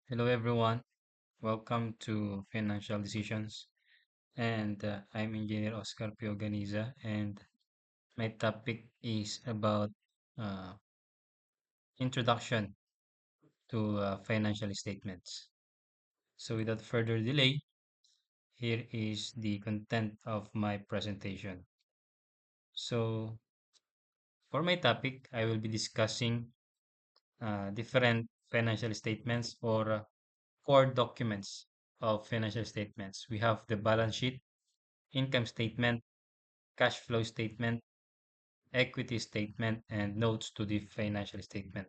Hello, everyone. Welcome to Financial Decisions. And I'm Engineer Oscar Pioganiza, and my topic is about uh, introduction to financial statements. So, without further delay, here is the content of my presentation. So, for my topic, I will be discussing different financial statements or core documents of financial statements. We have the balance sheet, income statement, cash flow statement, equity statement, and notes to the financial statement.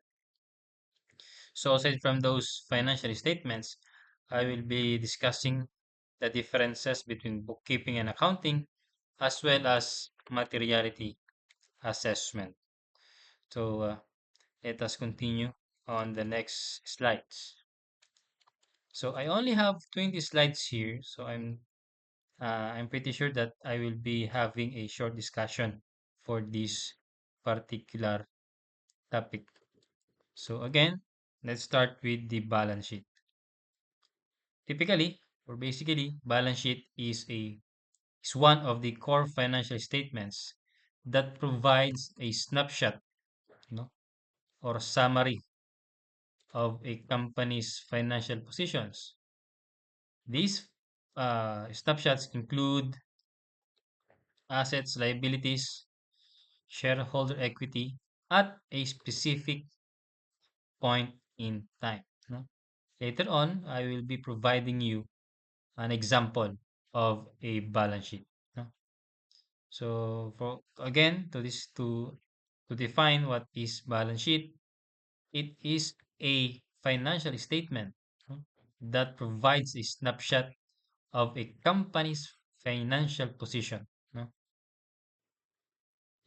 So aside from those financial statements, I will be discussing the differences between bookkeeping and accounting, as well as materiality assessment. So let us continue on the next slides. So I only have 20 slides here, so I'm pretty sure that I will be having a short discussion for this particular topic. So again, let's start with the balance sheet. Typically, or basically, balance sheet is one of the core financial statements that provides a snapshot, no, or summary of a company's financial positions. These snapshots include assets, liabilities, shareholder equity at a specific point in time. No? Later on, I will be providing you an example of a balance sheet. No? So for again to define what is balance sheet, it is a financial statement, no, that provides a snapshot of a company's financial position. No?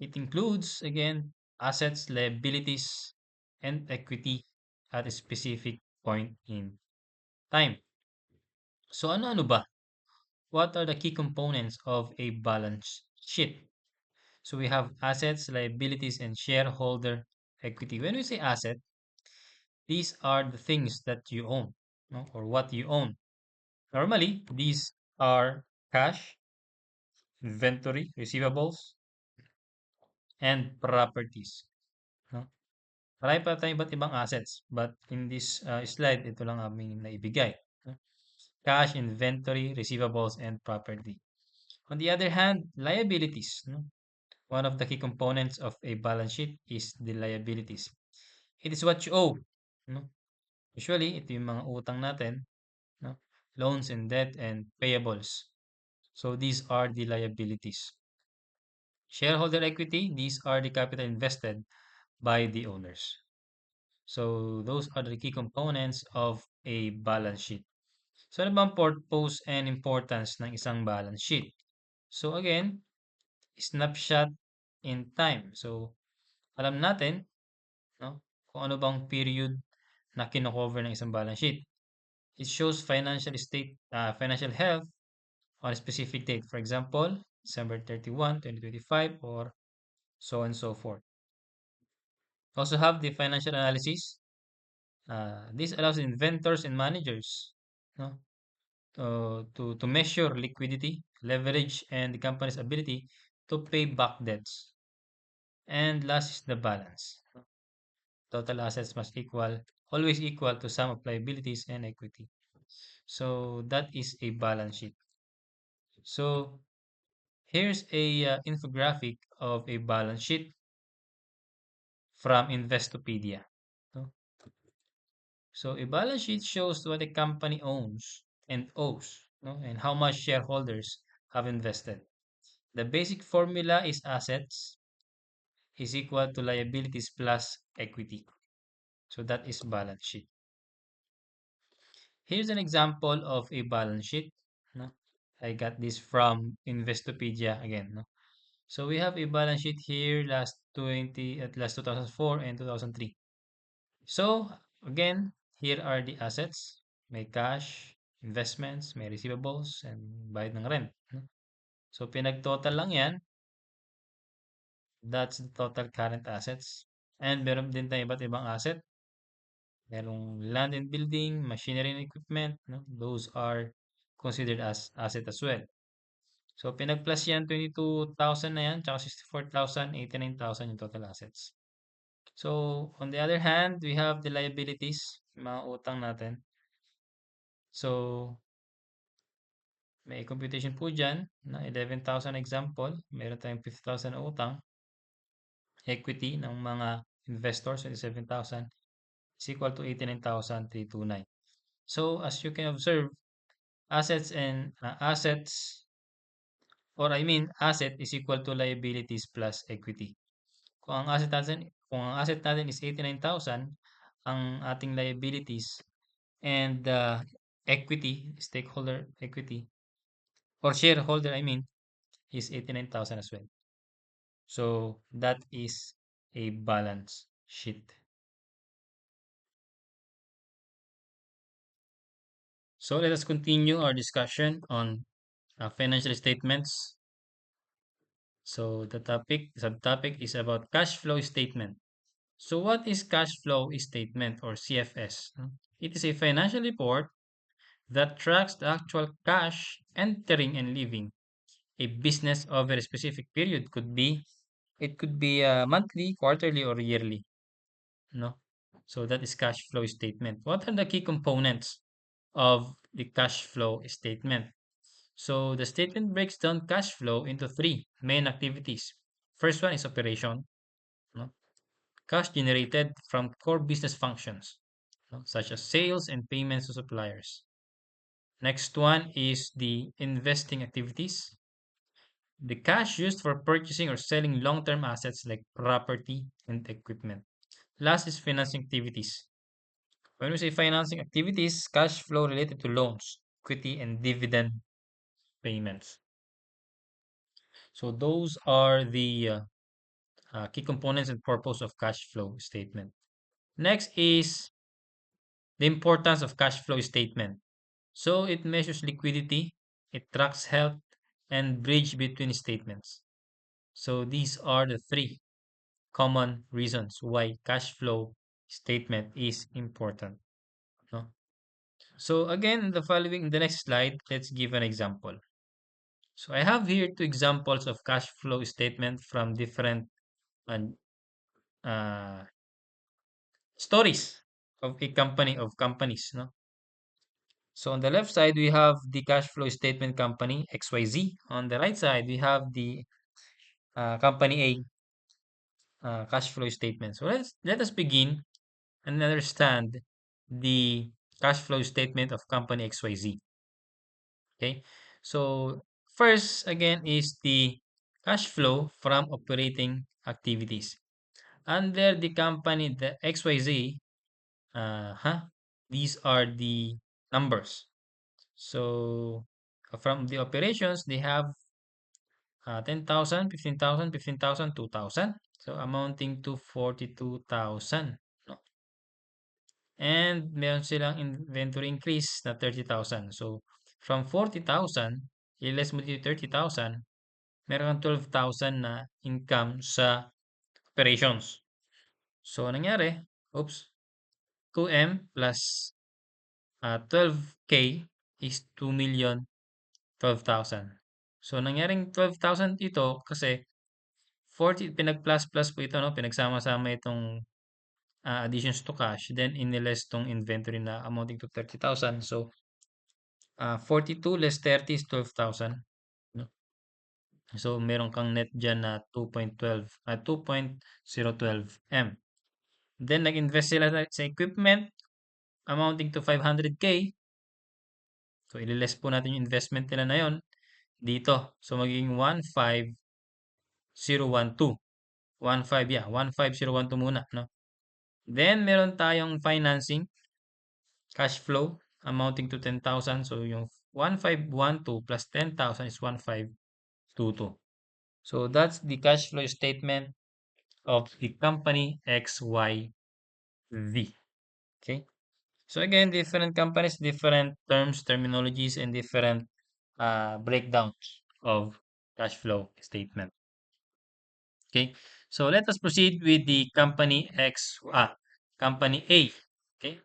It includes again assets, liabilities, and equity at a specific point in time. So ano-ano ba? What are the key components of a balance sheet? So we have assets, liabilities, and shareholder equity. When we say asset, these are the things that you own, no? Or what you own. Normally, these are cash, inventory, receivables, and properties. No? Marami pa tayong iba't ibang assets, but in this slide, ito lang aming naibigay. No? Cash, inventory, receivables, and property. On the other hand, liabilities. No? One of the key components of a balance sheet is the liabilities. It is what you owe. No? Usually, ito yung mga utang natin, no? Loans and debt and payables. So these are the liabilities. Shareholder equity, these are the capital invested by the owners. So those are the key components of a balance sheet. So ano bang purpose and importance ng isang balance sheet? So again, snapshot in time. So alam natin, no, kung ano bang period na kino-cover ng isang balance sheet. It shows financial health on a specific date. For example, December 31, 2025, or so on and so forth. Also have the financial analysis. This allows inventors and managers, no, to measure liquidity, leverage, and the company's ability to pay back debts. And last is the balance. Total assets must always equal to sum of liabilities and equity. So that is a balance sheet. So here's a infographic of a balance sheet from Investopedia. No? So a balance sheet shows what a company owns and owes, no? And how much shareholders have invested. The basic formula is assets is equal to liabilities plus equity. So that is balance sheet. Here's an example of a balance sheet. No? I got this from Investopedia again. No? So we have a balance sheet here last 2004 and 2003. So again, here are the assets. May cash, investments, may receivables, and bayad ng rent. No? So pinag-total lang yan. That's the total current assets. And meron din tayong iba't ibang asset. Merong land and building, machinery and equipment, no? Those are considered as asset as well. So, pinag-plus yan, 22,000 na yan, tsaka 64,000, 89,000 yung total assets. So, on the other hand, we have the liabilities, yung mga utang natin. So, may computation po dyan na 11,000 example. Meron tayong 50,000 na utang. Equity ng mga investors, 27,000 is equal to 89,329. So, as you can observe, assets, or I mean, asset is equal to liabilities plus equity. Kung ang asset natin is 89,000, ang ating liabilities and equity, stakeholder equity, or shareholder, I mean, is 89,000 as well. So that is a balance sheet. So let us continue our discussion on financial statements. So the subtopic is about cash flow statement. So what is cash flow statement or CFS? It is a financial report that tracks the actual cash entering and leaving a business over a specific period. It could be monthly, quarterly, or yearly. No, so that is cash flow statement. What are the key components of the cash flow statement? So the statement breaks down cash flow into three main activities. First one is operation, no? Cash generated from core business functions, no? Such as sales and payments to suppliers. Next one is the investing activities, the cash used for purchasing or selling long-term assets like property and equipment. Last is financing activities. When we say financing activities, cash flow related to loans, equity, and dividend payments. So those are the key components and purpose of cash flow statement. Next is the importance of cash flow statement. So it measures liquidity, it tracks health, and bridge between statements. So these are the three common reasons why cash flow statement is important. No? So again, in the next slide, let's give an example. So I have here two examples of cash flow statement from different uh, uh, stories of a companies. No? So on the left side, we have the cash flow statement company XYZ. On the right side, we have the company A cash flow statement. So let us begin and understand the cash flow statement of company XYZ. Okay. So first again is the cash flow from operating activities. Under the company, the XYZ, these are the numbers. So from the operations, they have 10,000, 15,000, 15,000, 2,000. So amounting to 42,000. No? And meron silang inventory increase na 30,000. So from 40,000, less mo dito 30,000, meron kang 12,000 na income sa operations. So nangyari, oops, 2M plus 12K is 2,012,000. So nangyaring 12,000 ito kasi 40 pinag-plus-plus po ito, no? Pinagsama-sama itong additions to cash, then iniles tong inventory na amounting to 30,000. So 42 less 30 is 12,000. No? So meron kang net dyan na 2.012 M. Then nag-invest sila sa equipment amounting to 500K. So ililes po natin yung investment nila na yon dito. So magiging 15,012. 15, yeah, 15,012 muna, no? Then meron tayong financing cash flow amounting to 10,000. So yung 1512 plus 10,000 is 1522. So that's the cash flow statement of the company XYZ. Okay. So again, different companies, different terms, terminologies, and different breakdowns of cash flow statement. Okay. So let us proceed with the company company A. Okay.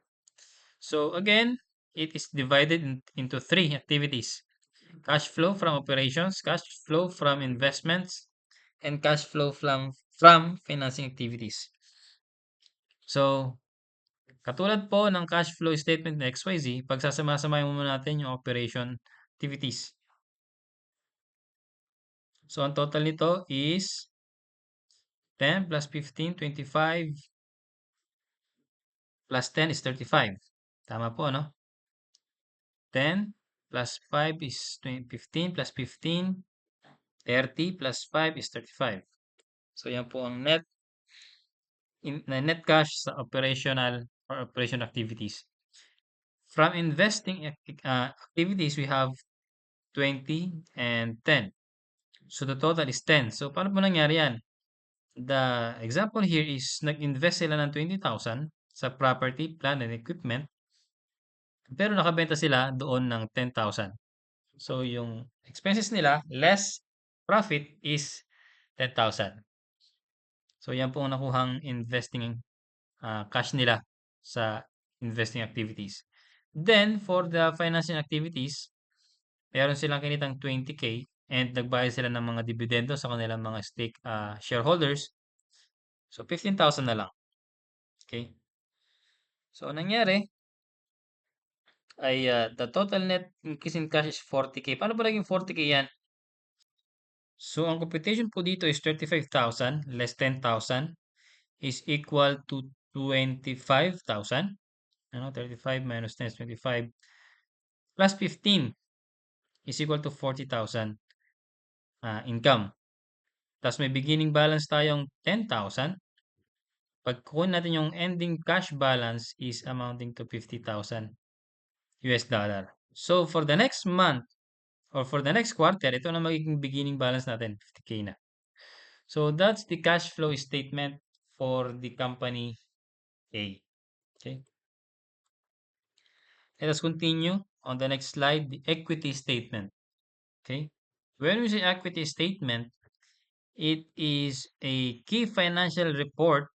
So again, it is divided into three activities: cash flow from operations, cash flow from investments, and cash flow from financing activities. So, katulad po ng cash flow statement ng XYZ, pagsasama-samahin muna natin yung operation activities. So, ang total nito is 10 plus 15, 25 plus 10 is 35. Tama po, no? 10 plus 5 is 15 plus 15, 30 plus 5 is 35. So, yan po ang net cash sa operational or operation activities. From investing activities, we have 20 and 10. So, the total is 10. So, paano po nangyari yan? The example here is nag-invest sila ng 20,000 sa property, plant, and equipment, pero nakabenta sila doon ng 10,000. So, yung expenses nila less profit is 10,000. So, yan po ang nakuhang investing cash nila sa investing activities. Then, for the financing activities, meron silang kinitang 20K and nagbayad sila ng mga dividendo sa kanilang mga shareholders. So, 15,000 na lang. Okay? So, ang nangyari ay the total net increase in cash is 40K. Paano ba naging 40K yan? So, ang computation po dito is 35,000 less 10,000 is equal to 25,000. Ano? 35 minus 10 is 25 plus 15 is equal to 40,000 income. Tapos may beginning balance tayong 10,000. Pag kukunin natin yung ending cash balance is amounting to 50,000 US dollar. So, for the next month or for the next quarter, ito na magiging beginning balance natin, 50K na. So, that's the cash flow statement for the company A. Okay. Let us continue on the next slide, the equity statement. Okay. When we say equity statement, it is a key financial report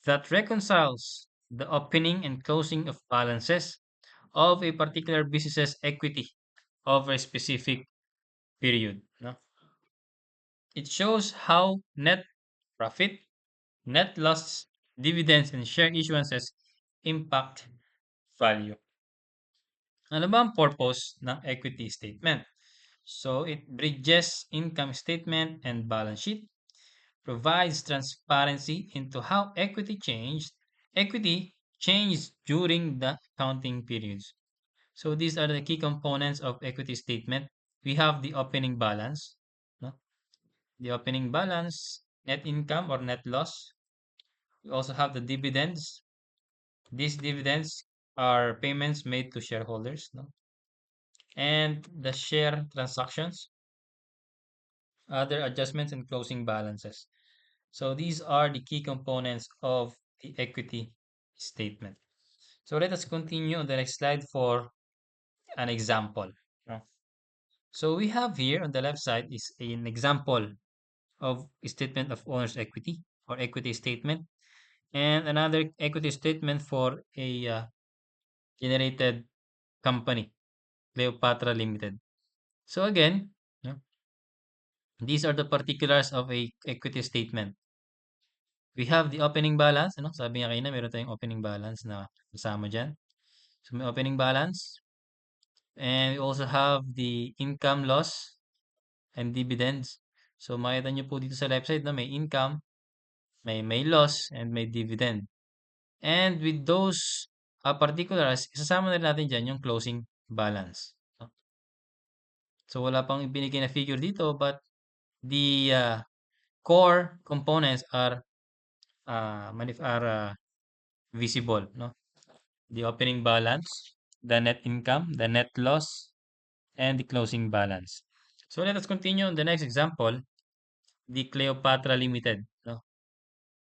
that reconciles the opening and closing of balances of a particular business's equity over a specific period. No? It shows how net profit, net loss, dividends, and share issuances impact value. Ano ba ang purpose ng equity statement? So, it bridges income statement and balance sheet, provides transparency into how equity changed during the accounting periods. So, these are the key components of equity statement. We have the opening balance, no? The opening balance, net income or net loss. We also have the dividends. These dividends are payments made to shareholders, no? And the share transactions, other adjustments, and closing balances. So these are the key components of the equity statement. So let us continue on the next slide for an example. no? So we have here on the left side is an example of statement of owner's equity or equity statement, and another equity statement for a generated company, Cleopatra Limited. So again, these are the particulars of a equity statement. We have the opening balance, ano? Sabi nga kanina, meron tayong opening balance na kasama dyan. So may opening balance, and we also have the income, loss, and dividends. So makita nyo po dito sa left side na may income, may loss, and may dividend. And with those particulars, isasama na rin natin dyan yung closing balance. no? So wala pang ibinigay na figure dito, but the core components are visible. No? The opening balance, the net income, the net loss, and the closing balance. So let us continue on the next example, the Cleopatra Limited, no?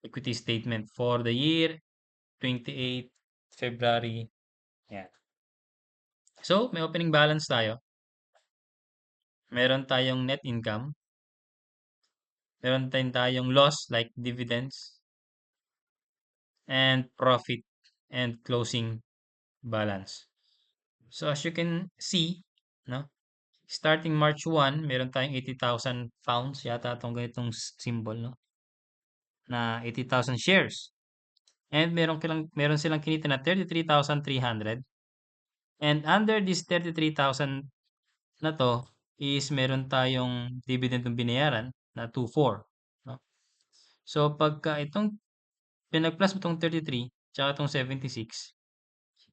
Equity statement for the year 28 February. Yan. So, may opening balance tayo. Meron tayong net income. Meron tayong loss like dividends and profit and closing balance. So as you can see, no, starting March 1, meron tayong 80,000 pounds yata itong ganitong symbol, no, na 80,000 shares. And meron silang kinita na 33,300. And under this 33,000 na to is meron tayong dividend na binayaran na 24, no? So pagka itong pinag-plus mo 'tong 33 tsaka itong 76,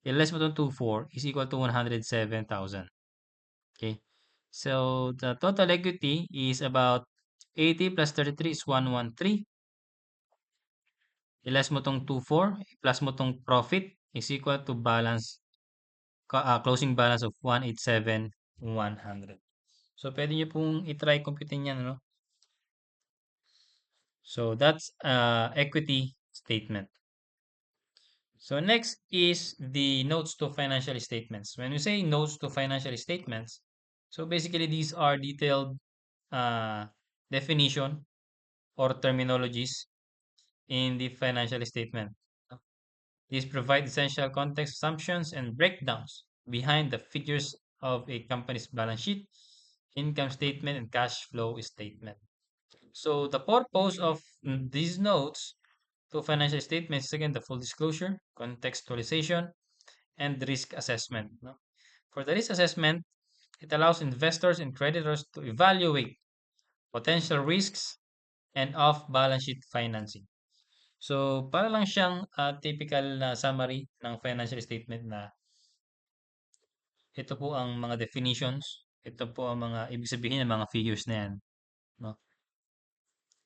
i-less mo 'tong 24 is equal to 107,000. Okay? So the total equity is about 80 plus 33 is 113. I-less mo 'tong 24, plus mo 'tong profit is equal to closing balance of 187,100. So pwede niyo pong i-try computein 'yan, ano? So that's equity statement. So next is the notes to financial statements. When we say notes to financial statements, so basically these are detailed uh, definition or terminologies in the financial statement. These provide essential context, assumptions, and breakdowns behind the figures of a company's balance sheet, income statement, and cash flow statement. So the purpose of these notes to financial statements is again the full disclosure, contextualization, and risk assessment. No? For the risk assessment, it allows investors and creditors to evaluate potential risks and off-balance sheet financing. So, para lang siyang typical na summary ng financial statement na ito po ang mga definitions, ito po ang mga ibig sabihin ng mga figures na yan. No?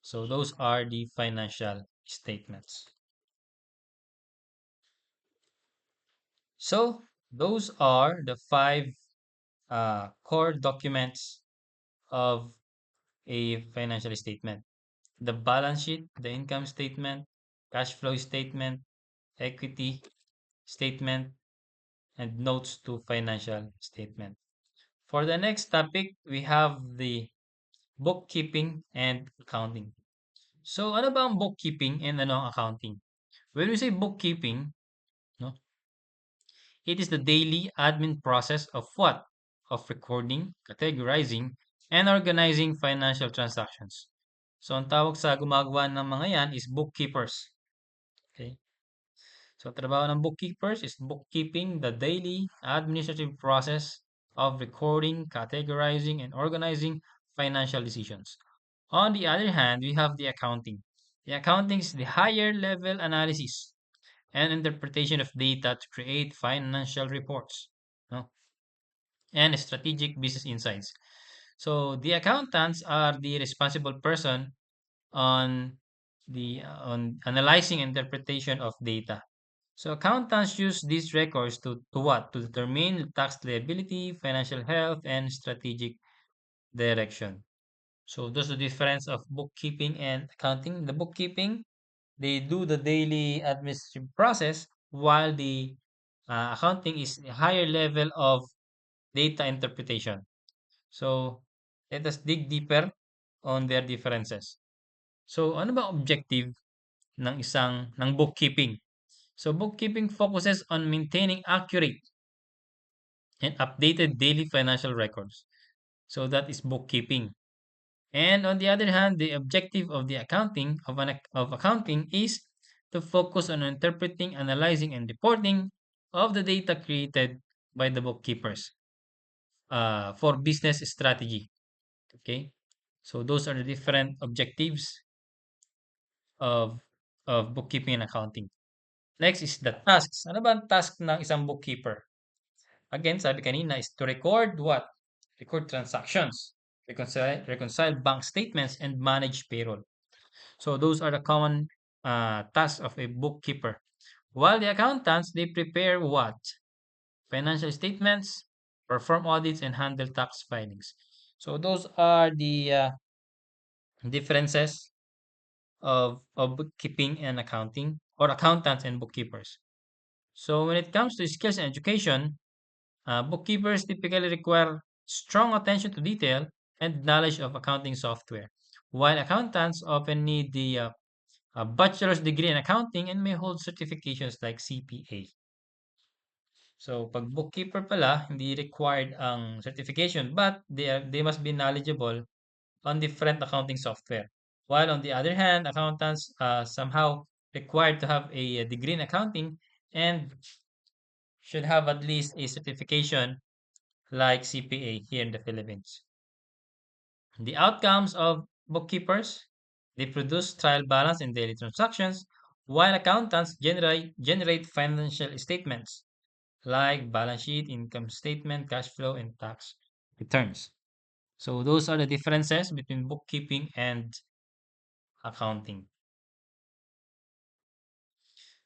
So, those are the financial statements. So, those are the five core documents of a financial statement: the balance sheet, the income statement, cash flow statement, equity statement, and notes to financial statement. For the next topic, we have the bookkeeping and accounting. So, ano ba ang bookkeeping and ano ang accounting? When we say bookkeeping, no, it is the daily admin process of what? Of recording, categorizing, and organizing financial transactions. So, ang tawag sa gumagawa ng mga yan is bookkeepers. Okay? So, trabaho ng bookkeepers is bookkeeping, the daily administrative process of recording, categorizing, and organizing financial decisions. On the other hand, we have the accounting. The accounting is the higher level analysis and interpretation of data to create financial reports, no? And strategic business insights. So the accountants are the responsible person on on analyzing interpretation of data. So accountants use these records to what? To determine tax liability, financial health, and strategic direction. So those are the difference of bookkeeping and accounting. The bookkeeping, they do the daily administrative process, while the accounting is a higher level of data interpretation. So let us dig deeper on their differences. So ano ba objective ng bookkeeping? So bookkeeping focuses on maintaining accurate and updated daily financial records. So that is bookkeeping. And on the other hand, the objective of the accounting is to focus on interpreting, analyzing, and reporting of the data created by the bookkeepers for business strategy. Okay, so those are the different objectives of bookkeeping and accounting. Next is the tasks. Ano ba ang task ng isang bookkeeper? Again, sabi kanina is to record what? Record transactions, reconcile bank statements, and manage payroll. So those are the common tasks of a bookkeeper. While the accountants, they prepare what? Financial statements, perform audits, and handle tax filings. So those are the differences of bookkeeping and accounting, or accountants and bookkeepers. So when it comes to skills and education, bookkeepers typically require strong attention to detail and knowledge of accounting software, while accountants often need a bachelor's degree in accounting and may hold certifications like CPA. So, pag bookkeeper pala, hindi required ang certification, but they must be knowledgeable on different accounting software. While on the other hand, accountants somehow required to have a degree in accounting and should have at least a certification like CPA here in the Philippines. The outcomes of bookkeepers, they produce trial balance and daily transactions, while accountants generate financial statements like balance sheet, income statement, cash flow, and tax returns. So those are the differences between bookkeeping and accounting.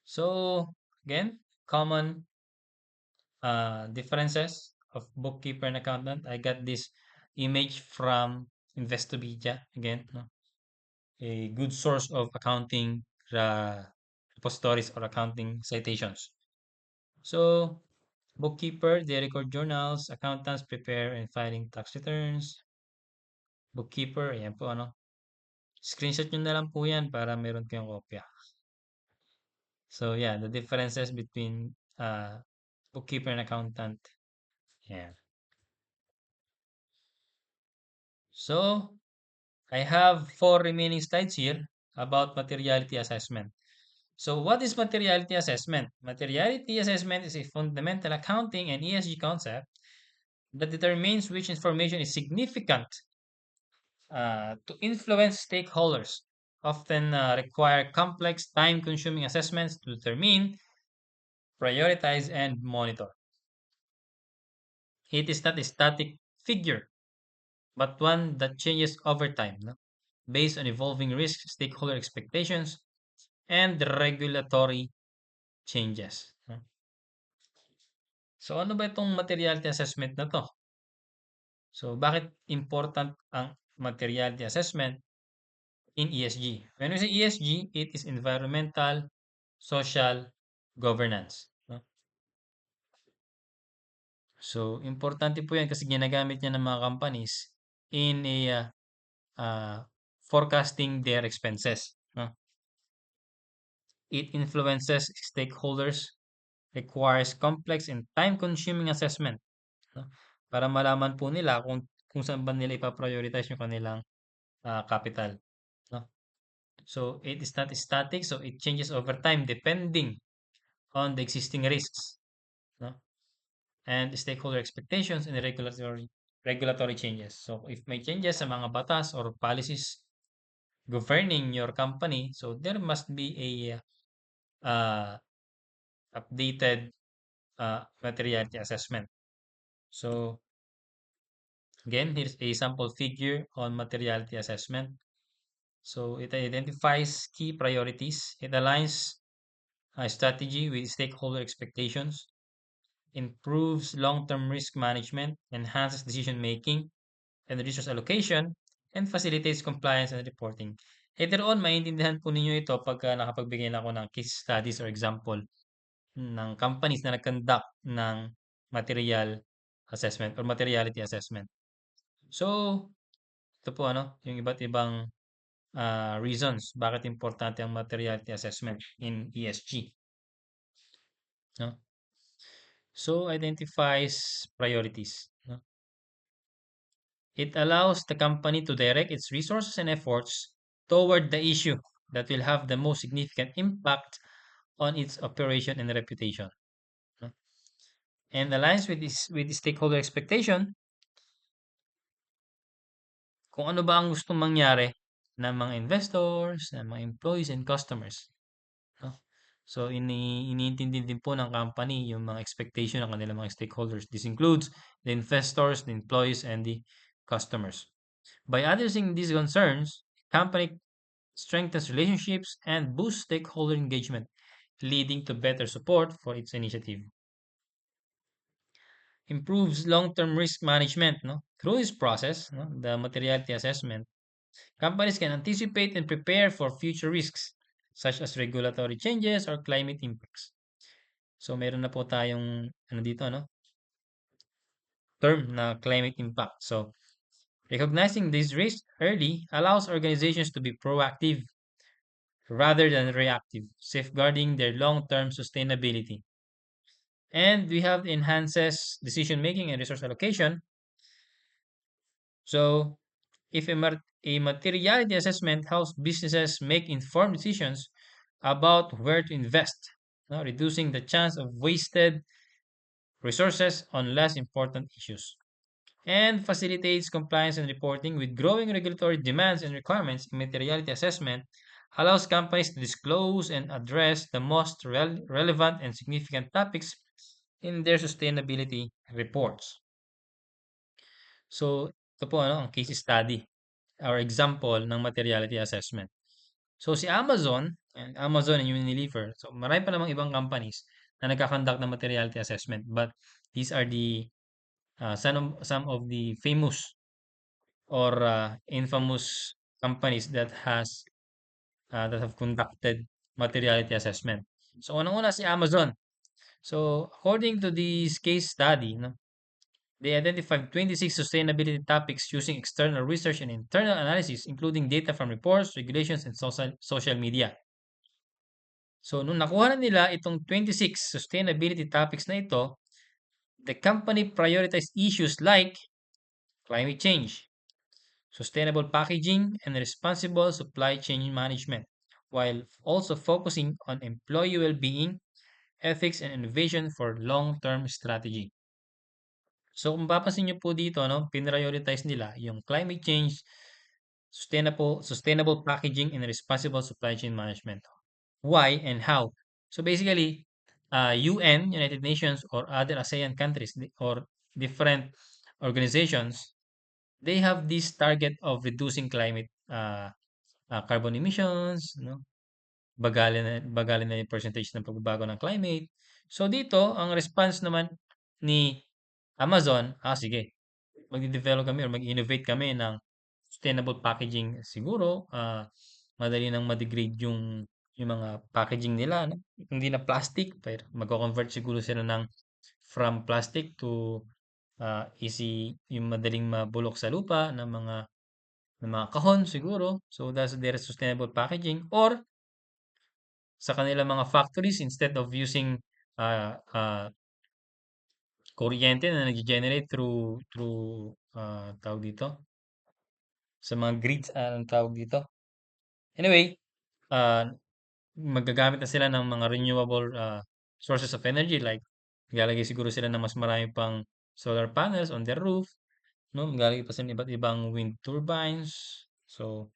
So again, common differences of bookkeeper and accountant. I got this image from Investopedia again, no? A good source of accounting repositories or accounting citations. So bookkeeper, they record journals. Accountants prepare and filing tax returns. Bookkeeper, ayan po ano. Screenshot nyo na lang po yan para meron kayong kopya. So yeah, the differences between bookkeeper and accountant. Yeah. So I have four remaining slides here about materiality assessment. So what is materiality assessment? Materiality assessment is a fundamental accounting and ESG concept that determines which information is significant to influence stakeholders, often require complex, time-consuming assessments to determine, prioritize, and monitor. It is not a static figure, but one that changes over time, no? Based on evolving risks, stakeholder expectations, and regulatory changes. No? So ano ba itong materiality assessment na to? So bakit important ang materiality assessment in ESG? When we say ESG, it is environmental, social, governance. No? So importante po yan kasi ginagamit niya ng mga companies in a uh, forecasting their expenses. No? It influences stakeholders, requires complex and time-consuming assessment, no? Para malaman po nila kung saan ba nila ipa-prioritize yung kanilang capital, no? So it is not static, so it changes over time depending on the existing risks, no? And stakeholder expectations and regulatory changes. So if may changes sa mga batas or policies governing your company, so there must be a updated materiality assessment. So again, here's a sample figure on materiality assessment. So it identifies key priorities. It aligns a strategy with stakeholder expectations, improves long-term risk management, enhances decision making and resource allocation, and facilitates compliance and reporting. Later on, maintindihan po ninyo ito pagka nakapagbigay na ako ng case studies or example ng companies na nag-conduct ng material assessment or materiality assessment. So, ito po ano, yung iba't ibang reasons bakit importante ang materiality assessment in ESG. No? So, identifies priorities. No? It allows the company to direct its resources and efforts toward the issue that will have the most significant impact on its operation and reputation. No? And aligns with the stakeholder expectation kung ano ba ang gustong mangyari ng mga investors, ng mga employees and customers. No? So iniintindi din po ng company yung mga expectation ng kanilang mga stakeholders. This includes the investors, the employees, and the customers. By addressing these concerns, company strengthens relationships and boosts stakeholder engagement, leading to better support for its initiative. Improves long-term risk management. No? Through this process, no, the materiality assessment, companies can anticipate and prepare for future risks such as regulatory changes or climate impacts. So meron na po tayong ano dito, no? Term na climate impact. So recognizing these risks early allows organizations to be proactive rather than reactive, safeguarding their long-term sustainability. And we have enhances decision making and resource allocation. So if a materiality assessment helps businesses make informed decisions about where to invest, reducing the chance of wasted resources on less important issues, and facilitates compliance and reporting with growing regulatory demands and requirements. Materiality assessment allows companies to disclose and address the most relevant and significant topics in their sustainability reports. So, ito po ang case study or example ng materiality assessment. So, si Amazon, Amazon and Unilever, so marami pa namang ibang companies na nagkakandak ng materiality assessment, but these are the some of the famous or infamous companies that have conducted materiality assessment. So, unang-una si Amazon. So, according to this case study, no, they identified 26 sustainability topics using external research and internal analysis, including data from reports, regulations, and social media. So, nung nakuha na nila itong 26 sustainability topics na ito, the company prioritized issues like climate change, sustainable packaging, and responsible supply chain management, while also focusing on employee well-being, ethics, and innovation for long-term strategy. So kung papansin niyo po dito, no, pinrioritize nila yung climate change, sustainable packaging, and responsible supply chain management. Why and how? So basically, UN, United Nations, or other ASEAN countries or different organizations, they have this target of reducing climate carbon emissions, no? Bagalin na yung percentage ng pagbabago ng climate. So dito, ang response naman ni Amazon, sige, magde-develop kami or mag-innovate kami ng sustainable packaging siguro, madali nang ma-degrade yung mga packaging nila, no? Hindi na plastic, pero magko-convert siguro sila from plastic to easy, yung madaling mabulok sa lupa ng mga kahon siguro. So that's their sustainable packaging. Or sa kanilang mga factories, instead of using kuryente na nag-generate through tawag dito, sa mga grids, anong tawag dito. Anyway, ah, magagamit na sila ng mga renewable sources of energy, like maglalagay siguro sila ng mas marami pang solar panels on their roof, no? Maglalagay pa sila ng iba't ibang wind turbines. So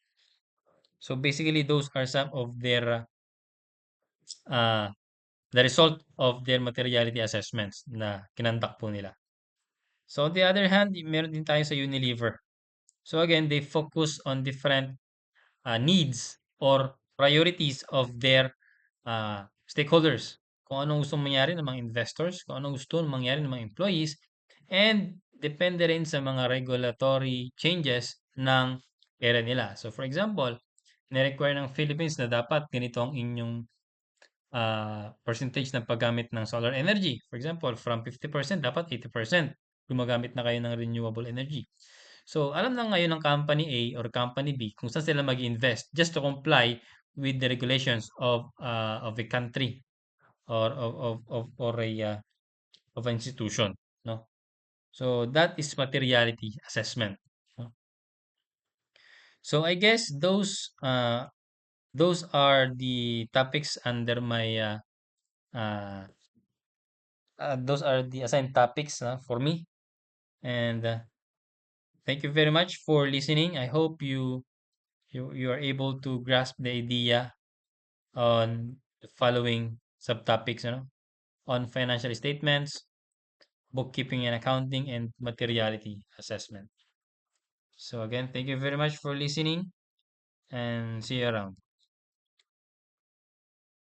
basically those are some of their uh, the result of their materiality assessments na kinandak po nila. So on the other hand, meron din tayo sa Unilever. So again, they focus on different needs or priorities of their stakeholders. Kung anong gusto mangyari ng mga investors, kung anong gusto mangyari ng mga employees, and depende rin sa mga regulatory changes ng area nila. So for example, ni-require ng Philippines na dapat ganito ang inyong percentage ng paggamit ng solar energy. For example, from 50% dapat 80% gumagamit na kayo ng renewable energy. So, alam na ngayon ng company A or company B kung saan sila mag-invest just to comply with the regulations of a country or or a of an institution, no? So, that is materiality assessment, no? So, I guess those are the topics under my uh, those are the assigned topics for me. And thank you very much for listening. I hope you are able to grasp the idea on the following subtopics, on financial statements, bookkeeping and accounting, and materiality assessment. So again, thank you very much for listening and see you around.